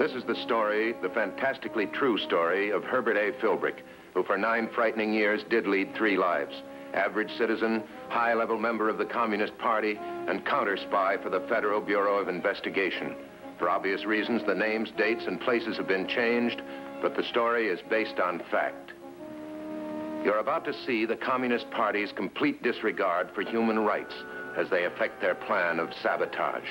This is the story, the fantastically true story of Herbert A. Philbrick, who for 9 frightening years did lead 3 lives. Average citizen, high-level member of the Communist Party, and counter-spy for the Federal Bureau of Investigation. For obvious reasons, the names, dates, and places have been changed, but the story is based on fact. You're about to see the Communist Party's complete disregard for human rights as they effect their plan of sabotage.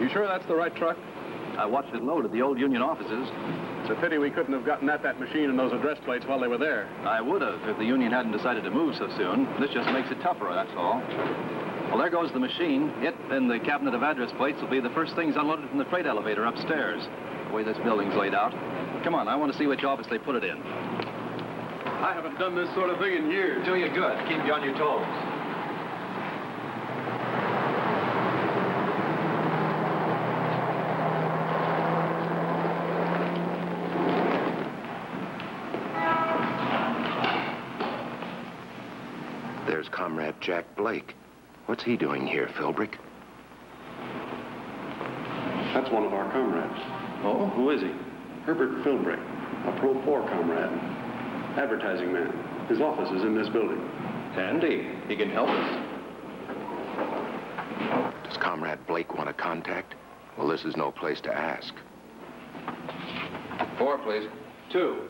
You sure that's the right truck? I watched it load at the old Union offices. It's a pity we couldn't have gotten at that machine and those address plates while they were there. I would have if the Union hadn't decided to move so soon. This just makes it tougher, that's all. Well, there goes the machine. It and the cabinet of address plates will be the first things unloaded from the freight elevator upstairs, the way this building's laid out. Come on, I want to see which office they put it in. I haven't done this sort of thing in years. Do you good. Keep you on your toes. There's Comrade Jack Blake. What's he doing here, Philbrick? That's one of our comrades. Oh, who is he? Herbert Philbrick, a Pro-4 comrade. Advertising man. His office is in this building. Handy. He can help us. Does Comrade Blake want a contact? Well, this is no place to ask. 4, please. 2.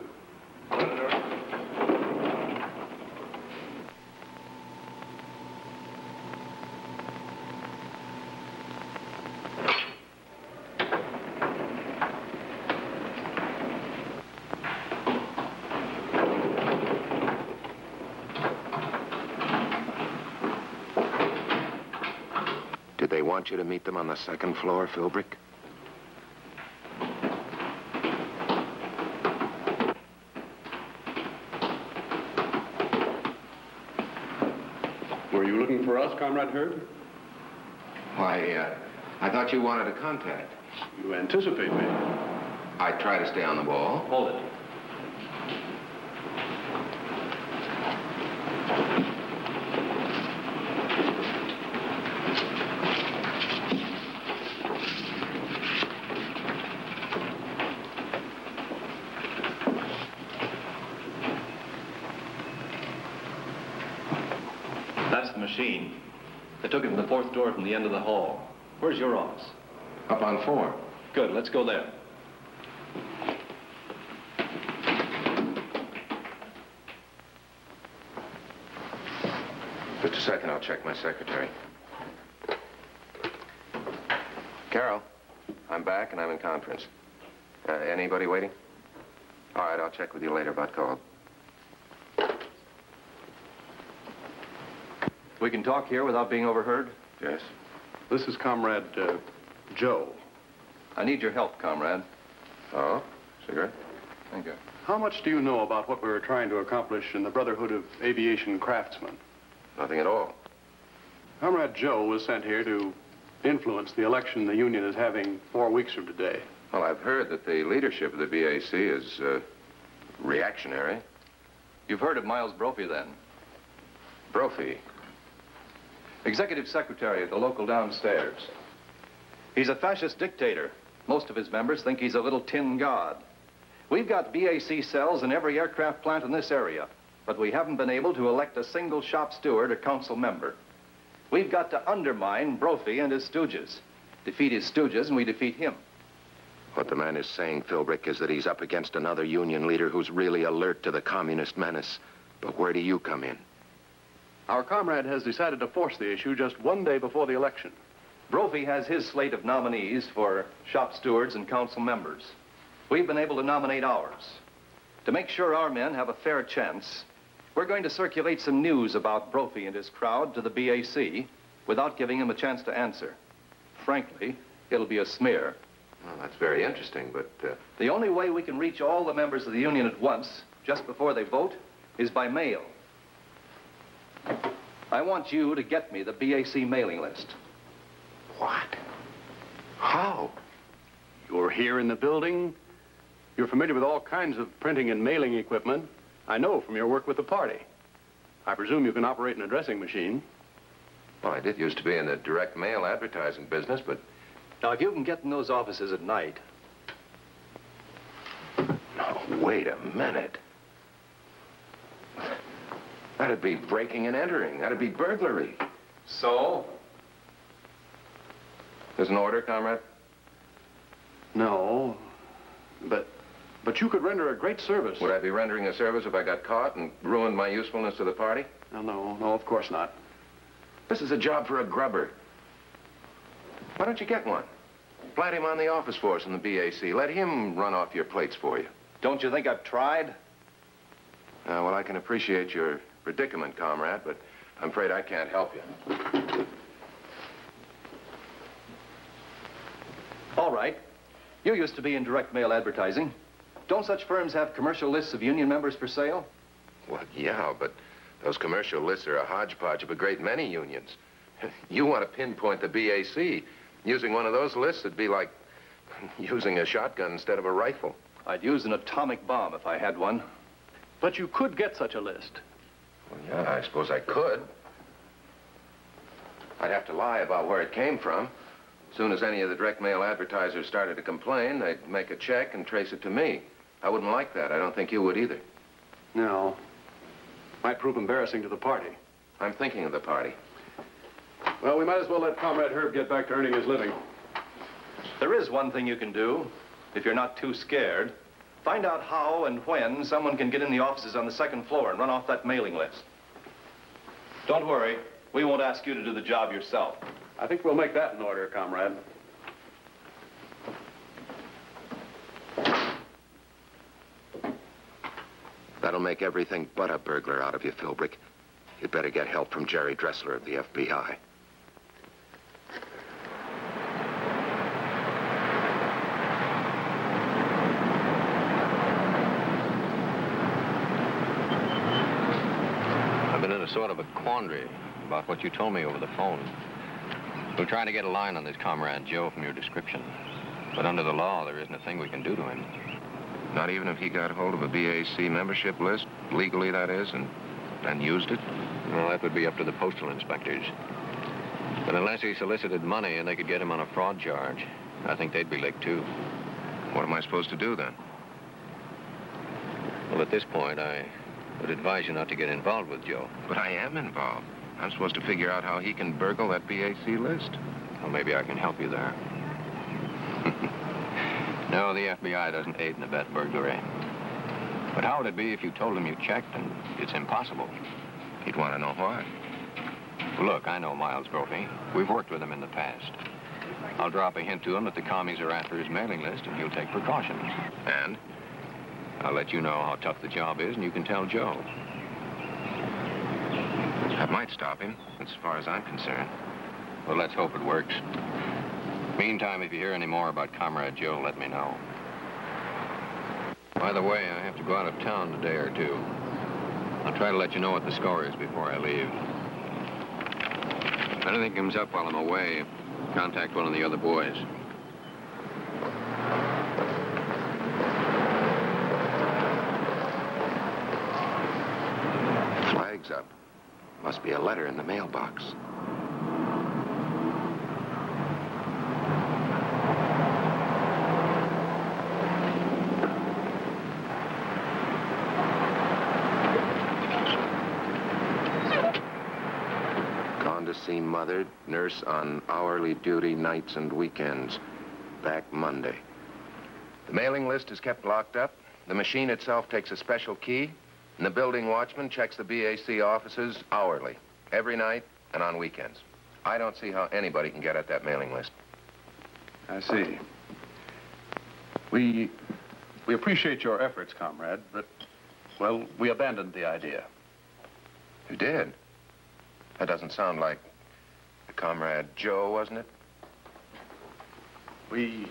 Did they want you to meet them on the 2nd floor, Philbrick? Were you looking for us, Comrade Herb? Why, I thought you wanted a contact. You anticipate me. I try to stay on the ball. Hold it. That's the machine. They took it from the 4th door from the end of the hall. Where's your office? Up on 4. Good, let's go there. Just a second, I'll check my secretary. Carol, I'm back and I'm in conference. Anybody waiting? All right, I'll check with you later about call. We can talk here without being overheard? Yes. This is Comrade Joe. I need your help, comrade. Oh, cigarette? Thank you. How much do you know about what we were trying to accomplish in the Brotherhood of Aviation Craftsmen? Nothing at all. Comrade Joe was sent here to influence the election the Union is having 4 weeks from today. Well, I've heard that the leadership of the BAC is reactionary. You've heard of Miles Brophy, then? Brophy? Executive secretary of the local downstairs. He's a fascist dictator. Most of his members think he's a little tin god. We've got BAC cells in every aircraft plant in this area, but we haven't been able to elect a single shop steward or council member. We've got to undermine Brophy and his stooges. Defeat his stooges and we defeat him. What the man is saying, Philbrick, is that he's up against another union leader who's really alert to the communist menace. But where do you come in? Our comrade has decided to force the issue just 1 day before the election. Brophy has his slate of nominees for shop stewards and council members. We've been able to nominate ours. To make sure our men have a fair chance, we're going to circulate some news about Brophy and his crowd to the BAC without giving him a chance to answer. Frankly, it'll be a smear. Well, that's very interesting, but... The only way we can reach all the members of the union at once, just before they vote, is by mail. I want you to get me the BAC mailing list. What? How? You're here in the building. You're familiar with all kinds of printing and mailing equipment. I know from your work with the party. I presume you can operate an addressing machine. Well, I did used to be in the direct mail advertising business, but... Now, if you can get in those offices at night... No, wait a minute. That'd be breaking and entering. That'd be burglary. So? There's an order, comrade? No, but you could render a great service. Would I be rendering a service if I got caught and ruined my usefulness to the party? No, of course not. This is a job for a grubber. Why don't you get one? Plant him on the office force in the BAC. Let him run off your plates for you. Don't you think I've tried? Well, I can appreciate your predicament, comrade, but I'm afraid I can't help you. All right. You used to be in direct mail advertising. Don't such firms have commercial lists of union members for sale? Well, yeah, but those commercial lists are a hodgepodge of a great many unions. You want to pinpoint the BAC. Using one of those lists would be like using a shotgun instead of a rifle. I'd use an atomic bomb if I had one. But you could get such a list. Well, yeah, I suppose I could. I'd have to lie about where it came from. As soon as any of the direct mail advertisers started to complain, they'd make a check and trace it to me. I wouldn't like that. I don't think you would either. No. Might prove embarrassing to the party. I'm thinking of the party. Well, we might as well let Comrade Herb get back to earning his living. There is one thing you can do, if you're not too scared. Find out how and when someone can get in the offices on the second floor and run off that mailing list. Don't worry. We won't ask you to do the job yourself. I think we'll make that in order, Comrade. That'll make everything but a burglar out of you, Philbrick. You'd better get help from Jerry Dressler of the FBI. I've been in a sort of a quandary about what you told me over the phone. We're trying to get a line on this Comrade Joe from your description. But under the law, there isn't a thing we can do to him. Not even if he got hold of a BAC membership list, legally that is, and used it? Well, that would be up to the postal inspectors. But unless he solicited money and they could get him on a fraud charge, I think they'd be licked too. What am I supposed to do then? Well, at this point, I would advise you not to get involved with Joe. But I am involved. I'm supposed to figure out how he can burgle that BAC list. Well, maybe I can help you there. No, the FBI doesn't aid and abet burglary. But how would it be if you told him you checked and it's impossible? He'd want to know why. Well, look, I know Miles Brophy. We've worked with him in the past. I'll drop a hint to him that the commies are after his mailing list and he'll take precautions. And? I'll let you know how tough the job is and you can tell Joe. That might stop him, as far as I'm concerned. Well, let's hope it works. Meantime, if you hear any more about Comrade Joe, let me know. By the way, I have to go out of town a day or two. I'll try to let you know what the score is before I leave. If anything comes up while I'm away, contact one of the other boys. Flag's up. Must be a letter in the mailbox. Gone to see Mother, nurse on hourly duty nights and weekends. Back Monday. The mailing list is kept locked up. The machine itself takes a special key. And the building watchman checks the BAC offices hourly, every night and on weekends. I don't see how anybody can get at that mailing list. I see. We appreciate your efforts, Comrade, but, well, we abandoned the idea. You did? That doesn't sound like the Comrade Joe, wasn't it? We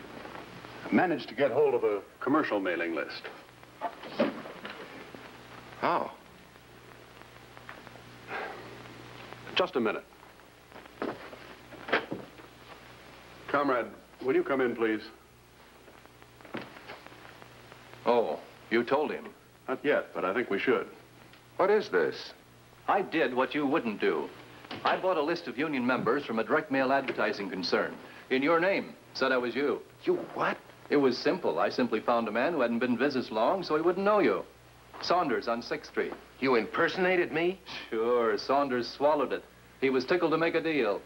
managed to get hold of a commercial mailing list. How? Just a minute. Comrade, will you come in, please? Oh, you told him. Not yet, but I think we should. What is this? I did what you wouldn't do. I bought a list of union members from a direct mail advertising concern. In your name. Said I was you. You what? It was simple. I simply found a man who hadn't been in business long, so he wouldn't know you. Saunders on 6th Street. You impersonated me? Sure, Saunders swallowed it. He was tickled to make a deal.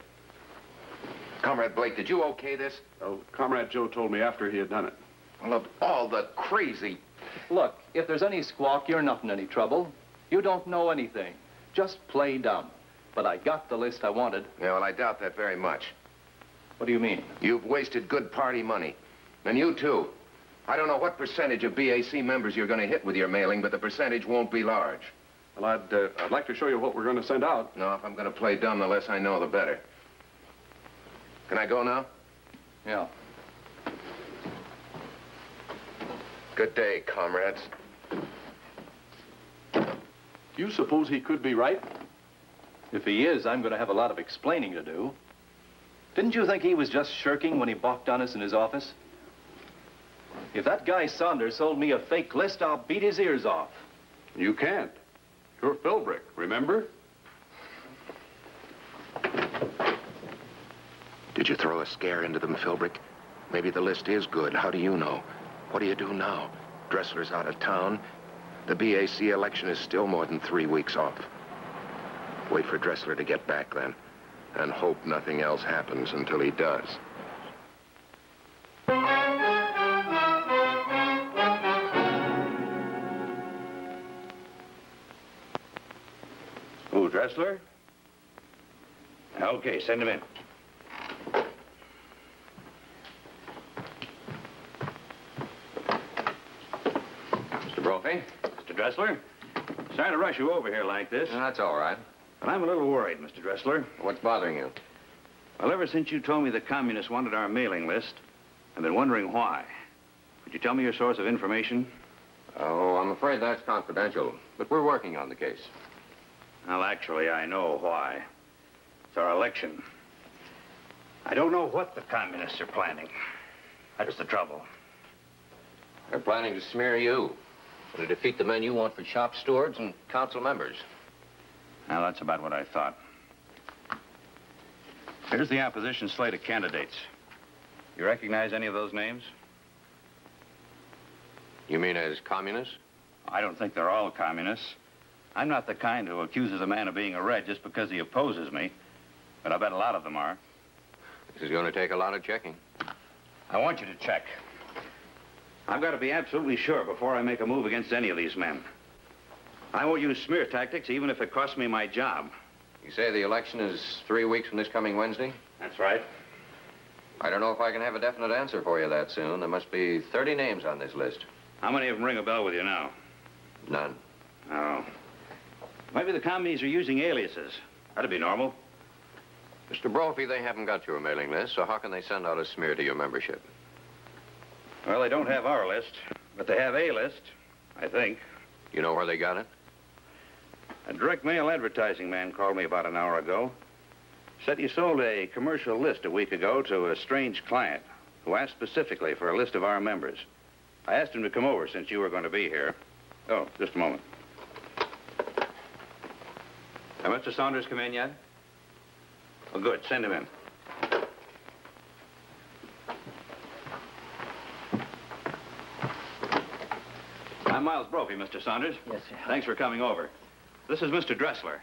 Comrade Blake, did you okay this? Oh, Comrade Joe told me after he had done it. Well, of all the crazy... Look, if there's any squawk, you're not in any trouble. You don't know anything. Just play dumb. But I got the list I wanted. Yeah, well, I doubt that very much. What do you mean? You've wasted good party money. And you, too. I don't know what percentage of BAC members you're going to hit with your mailing, but the percentage won't be large. Well, I'd like to show you what we're going to send out. No, if I'm going to play dumb, the less I know, the better. Can I go now? Yeah. Good day, comrades. Do you suppose he could be right? If he is, I'm going to have a lot of explaining to do. Didn't you think he was just shirking when he balked on us in his office? If that guy Saunders sold me a fake list, I'll beat his ears off. You can't. You're Philbrick, remember? Did you throw a scare into them, Philbrick? Maybe the list is good. How do you know? What do you do now? Dressler's out of town. The BAC election is still more than 3 weeks off. Wait for Dressler to get back then, and hope nothing else happens until he does. Who, Dressler? Okay, send him in. Mr. Brophy? Mr. Dressler, sorry to rush you over here like this, That's all right. but I'm a little worried, Mr. Dressler. What's bothering you? Well, ever since you told me the communists wanted our mailing list, I've been wondering why. Could you tell me your source of information? Oh, I'm afraid that's confidential, but we're working on the case. Well, actually, I know why. It's our election. I don't know what the communists are planning. That's the trouble. They're planning to smear you, to defeat the men you want for shop stewards and council members. Now, that's about what I thought. Here's the opposition slate of candidates. You recognize any of those names? You mean as communists? I don't think they're all communists. I'm not the kind who accuses a man of being a red just because he opposes me, but I bet a lot of them are. This is going to take a lot of checking. I want you to check. I've got to be absolutely sure before I make a move against any of these men. I won't use smear tactics even if it costs me my job. You say the election is 3 weeks from this coming Wednesday? That's right. I don't know if I can have a definite answer for you that soon. There must be 30 names on this list. How many of them ring a bell with you now? None. Oh. Maybe the commies are using aliases. That'd be normal. Mr. Brophy, they haven't got your mailing list, so how can they send out a smear to your membership? Well, they don't have our list, but they have a list, I think. You know where they got it? A direct mail advertising man called me about an hour ago. Said he sold a commercial list a week ago to a strange client who asked specifically for a list of our members. I asked him to come over since you were going to be here. Oh, just a moment. Has Mr. Saunders come in yet? Oh, good. Send him in. I'm Miles Brophy, Mr. Saunders. Yes, sir. Thanks for coming over. This is Mr. Dressler.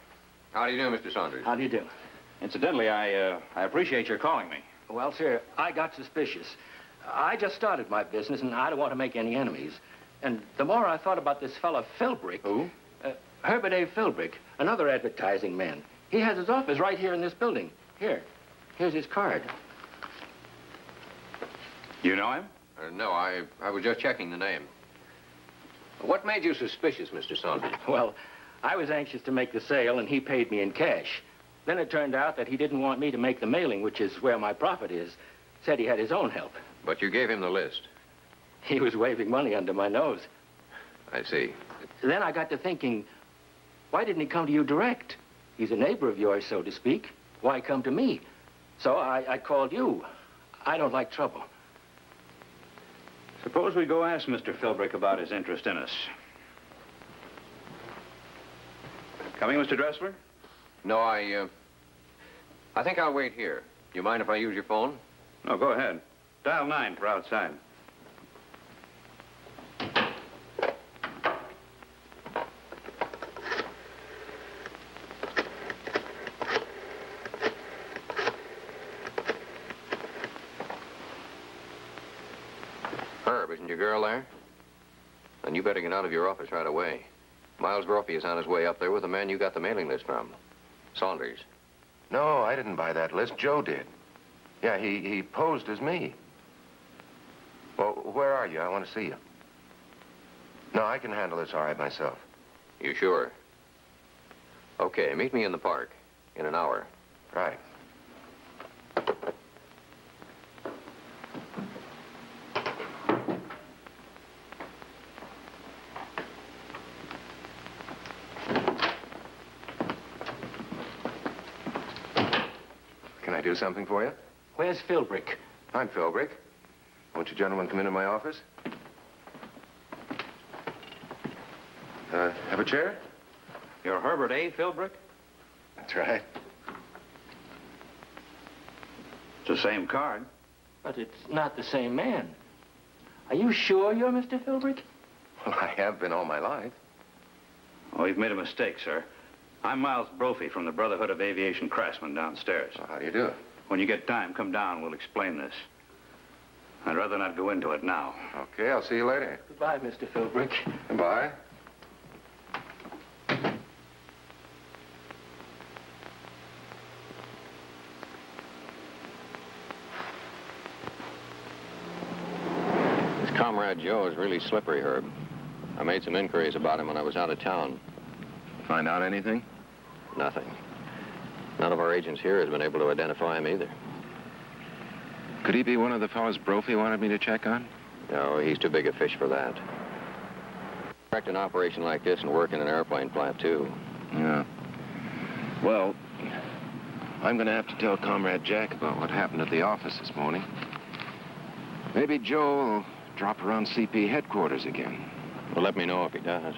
How do you do, Mr. Saunders? How do you do? Incidentally, I appreciate your calling me. Well, sir, I got suspicious. I just started my business, and I don't want to make any enemies. And the more I thought about this fella, Philbrick... Who? Herbert A. Philbrick, another advertising man. He has his office right here in this building. Here's his card. You know him? No, I was just checking the name. What made you suspicious, Mr. Saunders? Well, I was anxious to make the sale, and he paid me in cash. Then it turned out that he didn't want me to make the mailing, which is where my profit is. Said he had his own help. But you gave him the list. He was waving money under my nose. I see. Then I got to thinking, why didn't he come to you direct? He's a neighbor of yours, so to speak. Why come to me? So I called you. I don't like trouble. Suppose we go ask Mr. Philbrick about his interest in us. Coming, Mr. Dressler? No, I think I'll wait here. You mind if I use your phone? No, go ahead. Dial 9 for outside. Herb, isn't your girl there? Then you better get out of your office right away. Miles Brophy is on his way up there with the man you got the mailing list from. Saunders. No, I didn't buy that list. Joe did. Yeah, he posed as me. Well, where are you? I want to see you. No, I can handle this all right myself. You sure? Okay, meet me in the park in an hour. Right. Can I do something for you? Where's Philbrick? I'm Philbrick. Won't you gentlemen come into my office? Have a chair? You're Herbert A. Philbrick? That's right. It's the same card. But it's not the same man. Are you sure you're Mr. Philbrick? Well, I have been all my life. Oh, you've made a mistake, sir. I'm Miles Brophy from the Brotherhood of Aviation Craftsmen downstairs. Well, how do you do? When you get time, come down. We'll explain this. I'd rather not go into it now. Okay, I'll see you later. Goodbye, Mr. Philbrick. Goodbye. This comrade Joe is really slippery, Herb. I made some inquiries about him when I was out of town. Find out anything? Nothing. None of our agents here has been able to identify him either. Could he be one of the fellows Brophy wanted me to check on? No, he's too big a fish for that. Direct an operation like this and work in an airplane plant, too. Yeah. Well, I'm going to have to tell Comrade Jack about what happened at the office this morning. Maybe Joe will drop around CP headquarters again. Well, let me know if he does.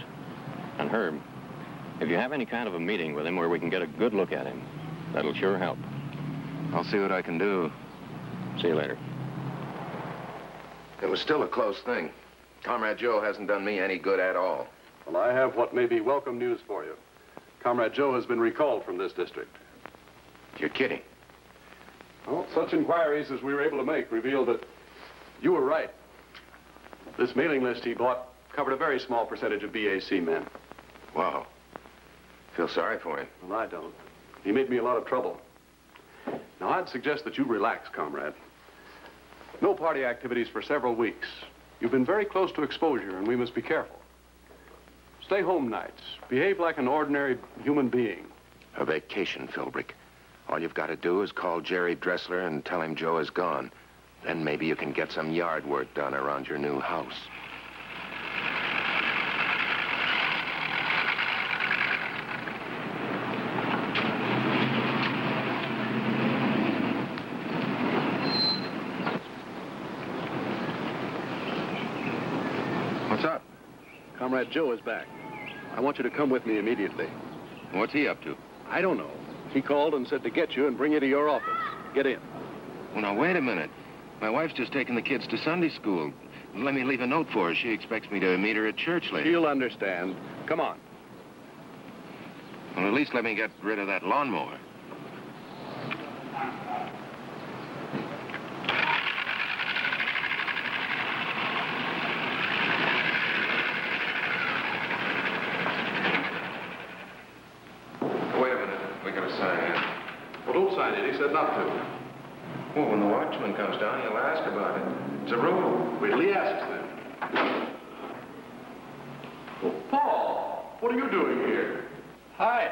And Herb, if you have any kind of a meeting with him where we can get a good look at him, that'll sure help. I'll see what I can do. See you later. It was still a close thing. Comrade Joe hasn't done me any good at all. Well, I have what may be welcome news for you. Comrade Joe has been recalled from this district. You're kidding. Well, such inquiries as we were able to make revealed that you were right. This mailing list he bought covered a very small percentage of BAC men. Wow. Feel sorry for him. Well, I don't. He made me a lot of trouble. Now, I'd suggest that you relax, comrade. No party activities for several weeks. You've been very close to exposure, and we must be careful. Stay home nights. Behave like an ordinary human being. A vacation, Philbrick. All you've got to do is call Jerry Dressler and tell him Joe is gone. Then maybe you can get some yard work done around your new house. What's up? Comrade Joe is back. I want you to come with me immediately. What's he up to? I don't know. He called and said to get you and bring you to your office. Get in. Well, now, wait a minute. My wife's just taking the kids to Sunday school. Let me leave a note for her. She expects me to meet her at church later. She'll understand. Come on. Well, at least let me get rid of that lawnmower. Wait a minute. We got to sign in. Well, don't sign it. He said not to. Well, when the watchman comes down, he'll ask about it. It's a rule. Wait till he asks then. Well, Paul, what are you doing here? Hi.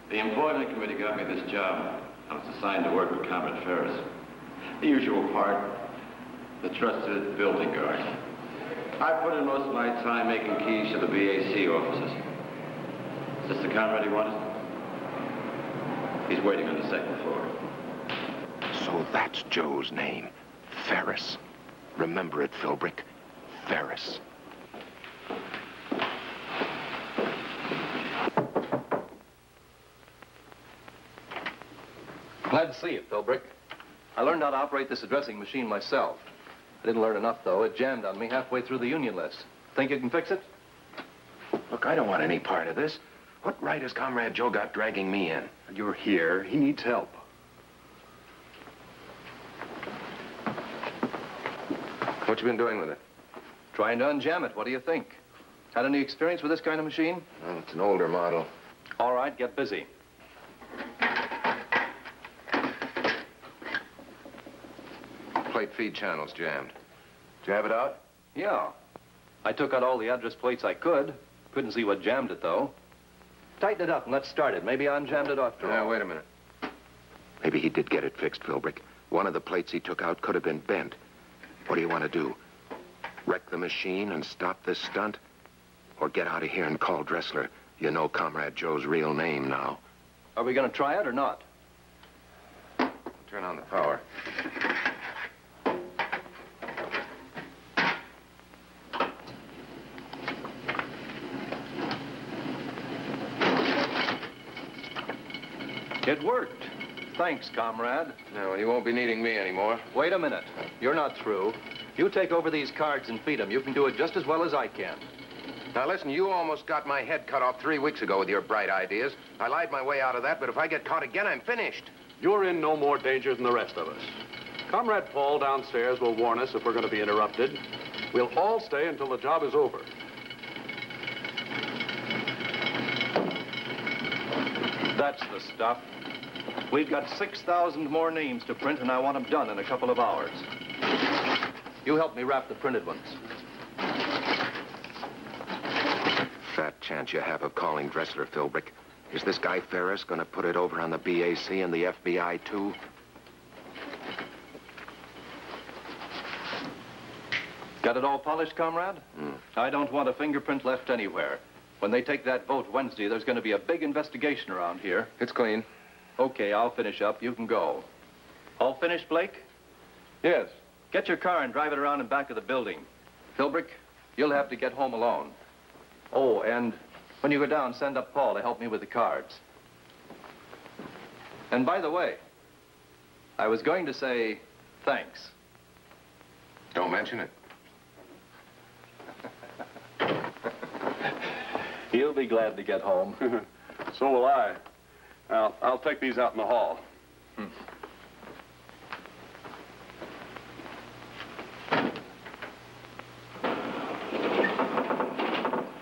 The employment committee got me this job. I was assigned to work with Comrade Ferris. The usual part, the trusted building guard. I put in most of my time making keys to the BAC offices. Is this the comrade he wanted? He's waiting on the second floor. So that's Joe's name. Ferris. Remember it, Philbrick. Ferris. Glad to see you, Philbrick. I learned how to operate this addressing machine myself. I didn't learn enough, though. It jammed on me halfway through the union list. Think you can fix it? Look, I don't want any part of this. What right has Comrade Joe got dragging me in? You're here. He needs help. What you been doing with it? Trying to unjam it. What do you think? Had any experience with this kind of machine? Well, it's an older model. All right, get busy. Plate feed channel's jammed. Did you have it out? Yeah. I took out all the address plates I could. Couldn't see what jammed it, though. Tighten it up and let's start it. Maybe I unjammed it after all. Now, wait a minute. Maybe he did get it fixed, Philbrick. One of the plates he took out could have been bent. What do you want to do? Wreck the machine and stop this stunt? Or get out of here and call Dressler? You know Comrade Joe's real name now. Are we going to try it or not? Turn on the power. It worked. Thanks, comrade. No, well, you won't be needing me anymore. Wait a minute. You're not through. You take over these cards and feed them. You can do it just as well as I can. Now, listen, you almost got my head cut off 3 weeks ago with your bright ideas. I lied my way out of that, but if I get caught again, I'm finished. You're in no more danger than the rest of us. Comrade Paul downstairs will warn us if we're going to be interrupted. We'll all stay until the job is over. That's the stuff. We've got 6,000 more names to print, and I want them done in a couple of hours. You help me wrap the printed ones. Fat chance you have of calling Dressler, Philbrick. Is this guy Ferris going to put it over on the BAC and the FBI, too? Got it all polished, comrade? Mm. I don't want a fingerprint left anywhere. When they take that vote Wednesday, there's going to be a big investigation around here. It's clean. Okay, I'll finish up. You can go. All finished, Blake? Yes. Get your car and drive it around in back of the building. Philbrick, you'll have to get home alone. Oh, and when you go down, send up Paul to help me with the cards. And by the way, I was going to say thanks. Don't mention it. He'll be glad to get home. So will I. I'll take these out in the hall.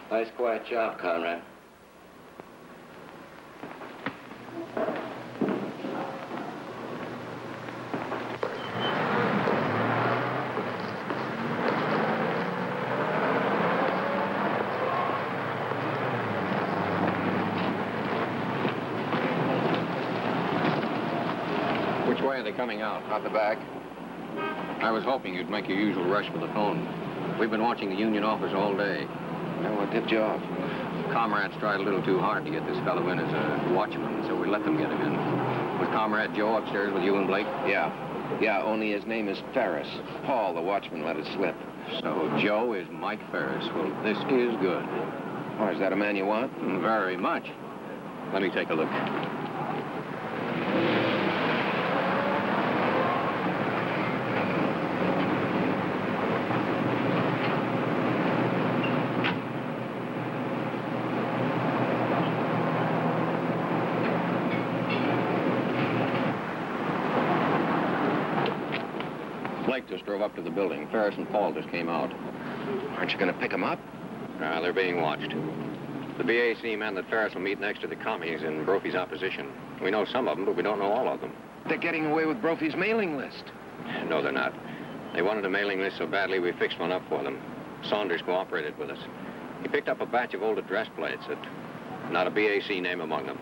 Nice quiet job, Conrad. Which way are they coming out? Out the back. I was hoping you'd make your usual rush for the phone. We've been watching the union office all day. Well, what tipped you off? Comrades tried a little too hard to get this fellow in as a watchman, so we let them get him in. Was Comrade Joe upstairs with you and Blake? Yeah. Yeah, only his name is Ferris. Paul, the watchman, let it slip. So Joe is Mike Ferris. Well, this is good. Oh, is that a man you want? Very much. Let me take a look. Blake just drove up to the building. Ferris and Paul just came out. Aren't you going to pick him up? They're being watched. The BAC men that Ferris will meet next to the commies in Brophy's opposition. We know some of them, but we don't know all of them. They're getting away with Brophy's mailing list. No, they're not. They wanted a mailing list so badly we fixed one up for them. Saunders cooperated with us. He picked up a batch of old address plates that not a BAC name among them.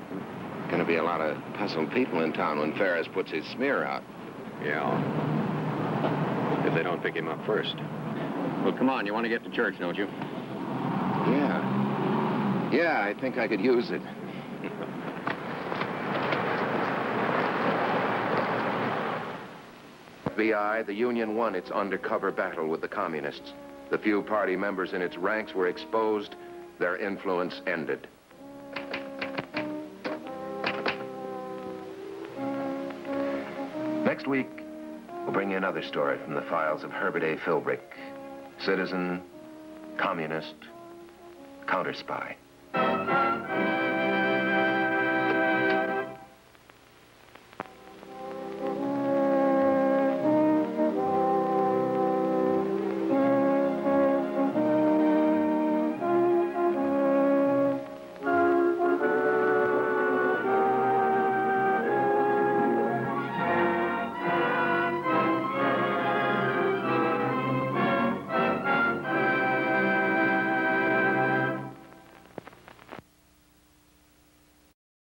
Going to be a lot of puzzled people in town when Ferris puts his smear out. Yeah. If they don't pick him up first. Well, come on. You want to get to church, don't you? Yeah. Yeah, I think I could use it. PI, the Union won its undercover battle with the communists. The few party members in its ranks were exposed. Their influence ended. Next week, we'll bring you another story from the files of Herbert A. Philbrick, citizen, communist, counter-spy.